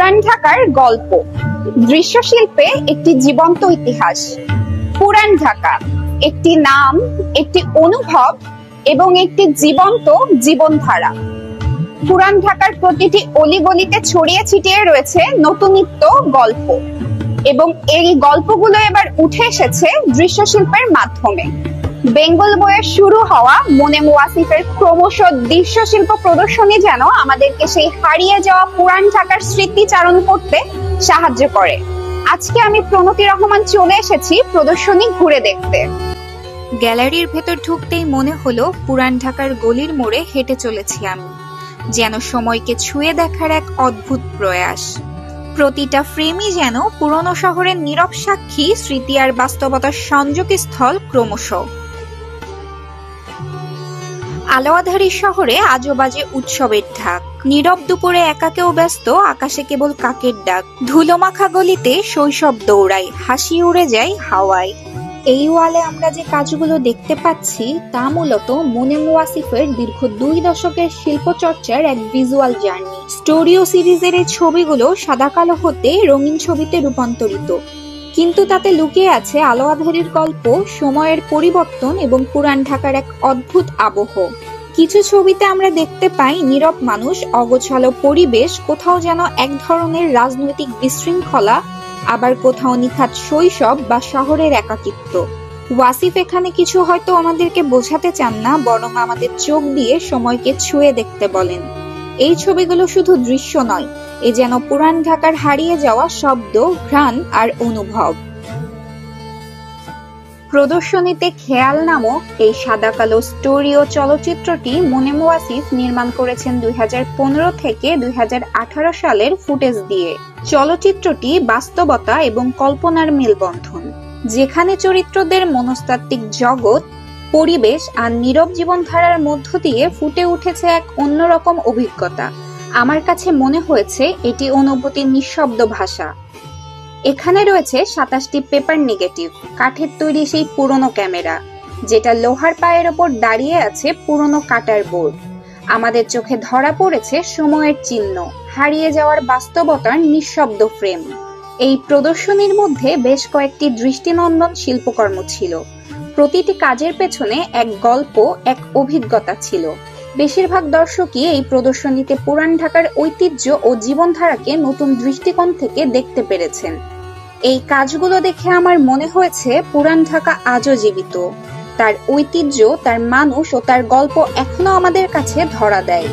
পুরান ঢাকার গল্প, দৃশ্যশিল্পে একটি জীবন্ত ইতিহাস। পুরান ঢাকা একটি নাম, একটি অনুভব এবং একটি জীবন্ত জীবনধারা। পুরান ঢাকার প্রতিটি অলিগলিতে ছড়িয়ে ছিটিয়ে রয়েছে নতুনিত্ব গল্প, এবং এই গল্পগুলো এবার উঠে এসেছে দৃশ্যশিল্পের মাধ্যমে। বেঙ্গল বইয়ের শুরু হওয়া মোনেম ওয়াসিফের ক্রমশ দৃশ্যশিল্প প্রদর্শনী যেন আমাদেরকে সেই হারিয়ে যাওয়া পুরান ঢাকার স্মৃতিচারণ করতে সাহায্য করে। আজকে আমি প্রণতি রহমান চলে এসেছি প্রদর্শনী ঘুরে দেখতে। গ্যালারির ভেতর ঢুকতেই মনে হলো পুরান ঢাকার গলির মোড়ে হেঁটে চলেছি আমি, যেন সময়কে ছুঁয়ে দেখার এক অদ্ভুত প্রয়াস। প্রতিটা ফ্রেমই যেন পুরনো শহরের নীরব সাক্ষী, স্মৃতি আর বাস্তবতার সংযোগস্থল ক্রমশ। আলোয়াধারী শহরে আজো বাজে উৎসবের ঢাক, নীরব দুপুরে একা কেউ ব্যস্ত, আকাশে কেবল কাকের ডাক। ধুলোমাখা গলিতে শৈশব দৌড়ায়, হাসি উড়ে যায় হাওয়ায়। এই ওয়ালে আমরা যে কাজগুলো দেখতে পাচ্ছি তা মূলত মোনেম ওয়াসিফের দীর্ঘ 2 দশকের শিল্প চর্চার এক ভিজুয়াল জার্নি। স্টোরিও সিরিজের এই ছবিগুলো সাদা কালো হতে রঙিন ছবিতে রূপান্তরিত, কিন্তু তাতে লুকিয়ে আছে আলো আঁধারির গল্প, সময়ের পরিবর্তন এবং পুরান ঢাকার এক অদ্ভুত আবহ। কিছু ছবিতে আমরা দেখতে পাই নীরব মানুষ, অগোছালো পরিবেশ, কোথাও যেন এক ধরনের রাজনৈতিক বিশৃঙ্খলা, আবার কোথাও নিখাত শৈশব বা শহরের একাকিত্ব। ওয়াসিফ এখানে কিছু হয়তো আমাদেরকে বোঝাতে চান না, বরং আমাদের চোখ দিয়ে সময়কে ছুঁয়ে দেখতে বলেন। এই ছবিগুলো শুধু দৃশ্য নয়, এ যেন পুরান ঢাকার হারিয়ে যাওয়া শব্দ, ঘ্রাণ আর অনুভব। প্রদর্শনীতে খেয়াল নামক এই সাদা কালো স্টোরিও চলচ্চিত্রটি মোনেম ওয়াসিফ নির্মাণ করেছেন 2015 থেকে 2018 সালের ফুটেজ দিয়ে। চলচ্চিত্রটি বাস্তবতা এবং কল্পনার মেলবন্ধন, যেখানে চরিত্রদের মনস্তাত্ত্বিক জগৎ, পরিবেশ আর নীরব জীবনধারার মধ্য দিয়ে ফুটে উঠেছে এক অন্যরকম অভিজ্ঞতা। আমার কাছে মনে হয়েছে এটি অনুভূতির নিঃশব্দ ভাষা। এখানে রয়েছে 27টি পেপার নেগেটিভ, কাঠের তৈরি সেই পুরনো ক্যামেরা, যেটা লোহার পায়ের ওপর দাঁড়িয়ে আছে পুরনো কাটার বোর্ড। আমাদের চোখে ধরা পড়েছে সময়ের চিহ্ন, হারিয়ে যাওয়ার বাস্তবতার নিঃশব্দ ফ্রেম। এই প্রদর্শনীর মধ্যে বেশ কয়েকটি দৃষ্টিনন্দন শিল্পকর্ম ছিল। প্রতিটি কাজের পেছনে এক গল্প, এক অভিজ্ঞতা ছিল। বেশিরভাগ দর্শকই এই প্রদর্শনীতে পুরান ঢাকার ঐতিহ্য ও জীবনধারাকে নতুন দৃষ্টিকোণ থেকে দেখতে পেরেছেন। এই কাজগুলো দেখে আমার মনে হয়েছে পুরান ঢাকা আজও জীবিত, তার ঐতিহ্য, তার মানুষ ও তার গল্প এখনো আমাদের কাছে ধরা দেয়।